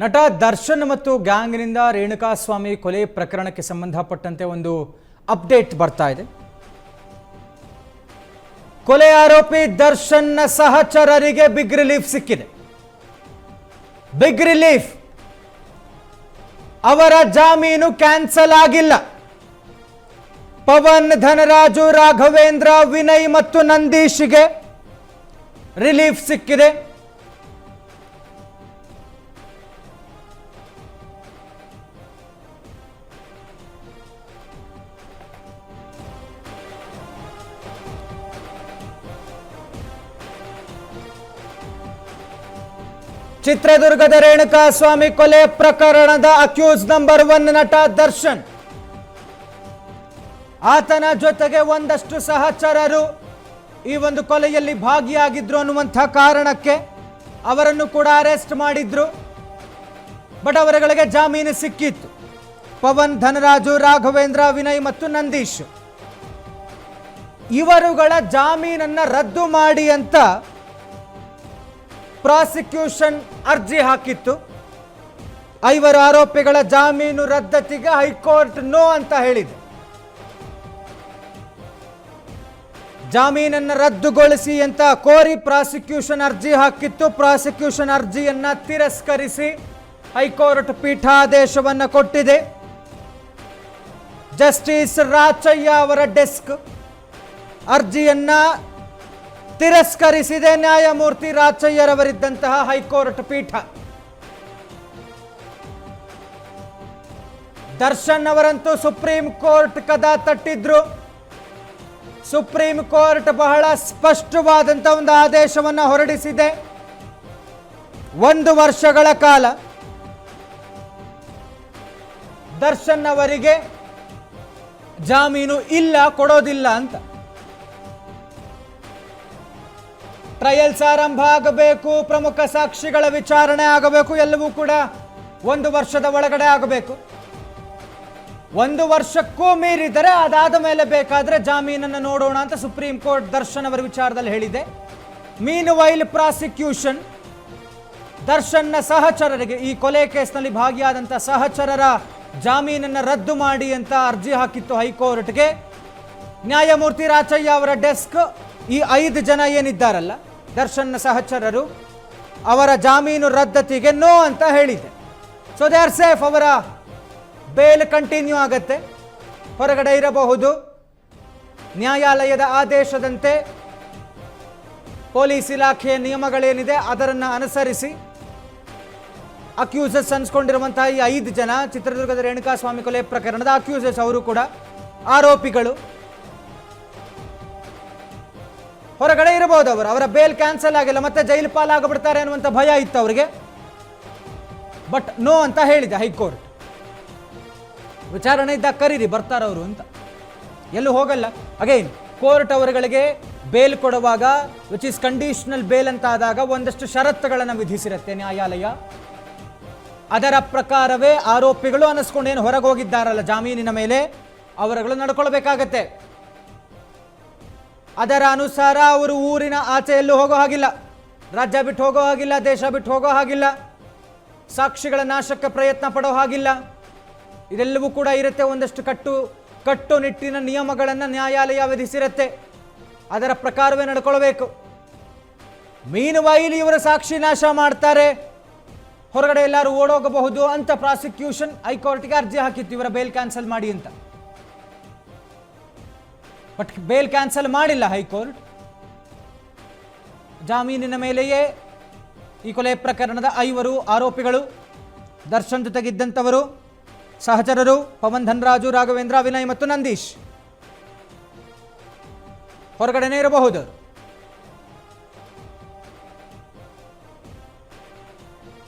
ನಟ ದರ್ಶನ್ ಮತ್ತು ಗ್ಯಾಂಗ್ನಿಂದ ರೇಣುಕಾಸ್ವಾಮಿ ಕೊಲೆ ಪ್ರಕರಣಕ್ಕೆ ಸಂಬಂಧಪಟ್ಟಂತೆ ಒಂದು ಅಪ್ಡೇಟ್ ಬರ್ತಾ ಇದೆ. ಕೊಲೆ ಆರೋಪಿ ದರ್ಶನ್ನ ಸಹಚರರಿಗೆ ಬಿಗ್ ರಿಲೀಫ್ ಸಿಕ್ಕಿದೆ. ಬಿಗ್ ರಿಲೀಫ್, ಅವರ ಜಾಮೀನು ಕ್ಯಾನ್ಸಲ್ ಆಗಿಲ್ಲ. ಪವನ್, ಧನರಾಜು, ರಾಘವೇಂದ್ರ, ವಿನಯ್ ಮತ್ತು ನಂದೀಶ್ಗೆ ರಿಲೀಫ್ ಸಿಕ್ಕಿದೆ. ಚಿತ್ರದುರ್ಗದ ರೇಣುಕಾಸ್ವಾಮಿ ಕೊಲೆ ಪ್ರಕರಣದ ಅಕ್ಯೂಸ್ ನಂಬರ್ 1 ನಟ ದರ್ಶನ್, ಆತನ ಜೊತೆಗೆ ಒಂದಷ್ಟು ಸಹಚರರು ಈ ಒಂದು ಕೊಲೆಯಲ್ಲಿ ಭಾಗಿಯಾಗಿದ್ರು ಅನ್ನುವಂಥ ಕಾರಣಕ್ಕೆ ಅವರನ್ನು ಕೂಡ ಅರೆಸ್ಟ್ ಮಾಡಿದ್ರು. ಬಟ್ ಅವರುಗಳಿಗೆ ಜಾಮೀನು ಸಿಕ್ಕಿತ್ತು. ಪವನ್, ಧನರಾಜು, ರಾಘವೇಂದ್ರ, ವಿನಯ್ ಮತ್ತು ನಂದೀಶ್ ಇವರುಗಳ ಜಾಮೀನನ್ನು ರದ್ದು ಮಾಡಿ ಅಂತ ಪ್ರಾಸಿಕ್ಯೂಷನ್ ಅರ್ಜಿ ಹಾಕಿತ್ತು. 5 ಆರೋಪಿಗಳ ಜಾಮೀನು ರದ್ದತಿಗೆ ಹೈಕೋರ್ಟ್ ನೋ ಅಂತ ಹೇಳಿದೆ. ಜಾಮೀನನ್ನು ರದ್ದುಗೊಳಿಸಿ ಅಂತ ಕೋರಿ ಪ್ರಾಸಿಕ್ಯೂಷನ್ ಅರ್ಜಿ ಹಾಕಿತ್ತು. ಪ್ರಾಸಿಕ್ಯೂಷನ್ ಅರ್ಜಿಯನ್ನ ತಿರಸ್ಕರಿಸಿ ಹೈಕೋರ್ಟ್ ಪೀಠಾದೇಶವನ್ನು ಕೊಟ್ಟಿದೆ. ಜಸ್ಟಿಸ್ ರಾಚಯ್ಯ ಅವರ ಡೆಸ್ಕ್ ಅರ್ಜಿಯನ್ನ ತಿರಸ್ಕರಿಸಿದೆ. ನ್ಯಾಯಮೂರ್ತಿ ರಾಚಯ್ಯರವರಿದ್ದಂತಹ ಹೈಕೋರ್ಟ್ ಪೀಠ ದರ್ಶನ್ ಅವರಂತೂ ಸುಪ್ರೀಂ ಕೋರ್ಟ್ ಕದ ತಟ್ಟಿದ್ರು. ಸುಪ್ರೀಂ ಕೋರ್ಟ್ ಬಹಳ ಸ್ಪಷ್ಟವಾದಂಥ ಒಂದು ಆದೇಶವನ್ನು ಹೊರಡಿಸಿದೆ. 1 ವರ್ಷಗಳ ಕಾಲ ದರ್ಶನ್ ಅವರಿಗೆ ಜಾಮೀನು ಇಲ್ಲ, ಕೊಡೋದಿಲ್ಲ ಅಂತ. ಟ್ರಯಲ್ಸ್ ಆರಂಭ ಆಗಬೇಕು, ಪ್ರಮುಖ ಸಾಕ್ಷಿಗಳ ವಿಚಾರಣೆ ಆಗಬೇಕು, ಎಲ್ಲವೂ ಕೂಡ 1 ವರ್ಷದ ಒಳಗಡೆ ಆಗಬೇಕು. 1 ವರ್ಷಕ್ಕೂ ಮೀರಿದರೆ ಅದಾದ ಮೇಲೆ ಬೇಕಾದರೆ ಜಾಮೀನನ್ನು ನೋಡೋಣ ಅಂತ ಸುಪ್ರೀಂ ಕೋರ್ಟ್ ದರ್ಶನ್ ಅವರ ವಿಚಾರದಲ್ಲಿ ಹೇಳಿದೆ. ಮೀನ್ ವೈಲ್ ಪ್ರಾಸಿಕ್ಯೂಷನ್ ದರ್ಶನ್ನ ಸಹಚರರಿಗೆ, ಈ ಕೊಲೆ ಕೇಸ್ನಲ್ಲಿ ಭಾಗಿಯಾದಂಥ ಸಹಚರರ ಜಾಮೀನನ್ನು ರದ್ದು ಮಾಡಿ ಅಂತ ಅರ್ಜಿ ಹಾಕಿತ್ತು ಹೈಕೋರ್ಟ್ಗೆ. ನ್ಯಾಯಮೂರ್ತಿ ರಾಚಯ್ಯ ಅವರ ಡೆಸ್ಕ್ ಈ 5 ಜನ ಏನಿದ್ದಾರಲ್ಲ ದರ್ಶನ್ನ ಸಹಚರರು, ಅವರ ಜಾಮೀನು ರದ್ದತಿಗೆ ನೋ ಅಂತ ಹೇಳಿದೆ. So they are safe. ಅವರ ಬೇಲ್ ಕಂಟಿನ್ಯೂ ಆಗತ್ತೆ, ಹೊರಗಡೆ ಇರಬಹುದು. ನ್ಯಾಯಾಲಯದ ಆದೇಶದಂತೆ ಪೊಲೀಸ್ ಇಲಾಖೆಯ ನಿಯಮಗಳೇನಿದೆ ಅದನ್ನು ಅನುಸರಿಸಿ ಅಕ್ಯೂಸಸ್ ಅನ್ಸ್ಕೊಂಡಿರುವಂತಹ ಈ 5 ಜನ ಚಿತ್ರದುರ್ಗದ ರೇಣುಕಾಸ್ವಾಮಿ ಕೊಲೆ ಪ್ರಕರಣದ ಅಕ್ಯೂಸಸ್, ಅವರು ಕೂಡ ಆರೋಪಿಗಳು, ಹೊರಗಡೆ ಇರಬಹುದು. ಅವರ ಬೇಲ್ ಕ್ಯಾನ್ಸಲ್ ಆಗಿಲ್ಲ, ಮತ್ತೆ ಜೈಲು ಪಾಲಾಗಬಿಡ್ತಾರೆ ಅನ್ನುವಂಥ ಭಯ ಇತ್ತು ಅವರಿಗೆ. ಬಟ್ ನೋ ಅಂತ ಹೇಳಿದೆ ಹೈಕೋರ್ಟ್. ವಿಚಾರಣೆ ಇದ್ದಾಗ ಕರೀರಿ, ಬರ್ತಾರವರು ಅಂತ, ಎಲ್ಲೂ ಹೋಗಲ್ಲ. ಅಗೈನ್ ಕೋರ್ಟ್ ಅವರುಗಳಿಗೆ ಬೇಲ್ ಕೊಡುವಾಗ, ವಿಚ್ ಇಸ್ ಕಂಡೀಷನಲ್ ಬೇಲ್ ಅಂತ ಆದಾಗ ಒಂದಷ್ಟು ಷರತ್ತುಗಳನ್ನು ವಿಧಿಸಿರುತ್ತೆ ನ್ಯಾಯಾಲಯ. ಅದರ ಪ್ರಕಾರವೇ ಆರೋಪಿಗಳು ಅನ್ನಿಸ್ಕೊಂಡು ಏನು ಹೊರಗೆ ಹೋಗಿದ್ದಾರಲ್ಲ ಜಾಮೀನಿನ ಮೇಲೆ, ಅವರುಗಳು ನಡ್ಕೊಳ್ಬೇಕಾಗತ್ತೆ. ಅದರ ಅನುಸಾರ ಅವರು ಊರಿನ ಆಚೆ ಎಲ್ಲೂ ಹೋಗೋ ಹಾಗಿಲ್ಲ, ರಾಜ್ಯ ಬಿಟ್ಟು ಹೋಗೋ ಹಾಗಿಲ್ಲ, ದೇಶ ಬಿಟ್ಟು ಹೋಗೋ ಹಾಗಿಲ್ಲ, ಸಾಕ್ಷಿಗಳ ನಾಶಕ್ಕೆ ಪ್ರಯತ್ನ ಪಡೋ ಹಾಗಿಲ್ಲ. ಇದೆಲ್ಲವೂ ಕೂಡ ಇರುತ್ತೆ. ಒಂದಷ್ಟು ಕಟ್ಟುನಿಟ್ಟಿನ ನಿಯಮಗಳನ್ನು ನ್ಯಾಯಾಲಯ ವಿಧಿಸಿರುತ್ತೆ. ಅದರ ಪ್ರಕಾರವೇ ನಡ್ಕೊಳ್ಬೇಕು. ಮೀನ್ ವೈಲ್ ಇವರ ಸಾಕ್ಷಿ ನಾಶ ಮಾಡ್ತಾರೆ, ಹೊರಗಡೆ ಎಲ್ಲರೂ ಓಡೋಗಬಹುದು ಅಂತ ಪ್ರಾಸಿಕ್ಯೂಷನ್ ಹೈಕೋರ್ಟ್ಗೆ ಅರ್ಜಿ ಹಾಕಿತ್ತು ಇವರ ಬೇಲ್ ಕ್ಯಾನ್ಸಲ್ ಮಾಡಿ ಅಂತ. ಬಟ್ ಬೇಲ್ ಕ್ಯಾನ್ಸಲ್ ಮಾಡಿಲ್ಲ ಹೈಕೋರ್ಟ್. ಜಾಮೀನಿನ ಮೇಲೆಯೇ ಈ ಕೊಲೆ ಪ್ರಕರಣದ 5 ಆರೋಪಿಗಳು, ದರ್ಶನ್ ಜೊತೆಗಿದ್ದಂಥವರು ಸಹಚರರು ಪವನ್, ಧನರಾಜು, ರಾಘವೇಂದ್ರ, ವಿನಯ್ ಮತ್ತು ನಂದೀಶ್ ಹೊರಗಡೆನೇ ಇರಬಹುದು.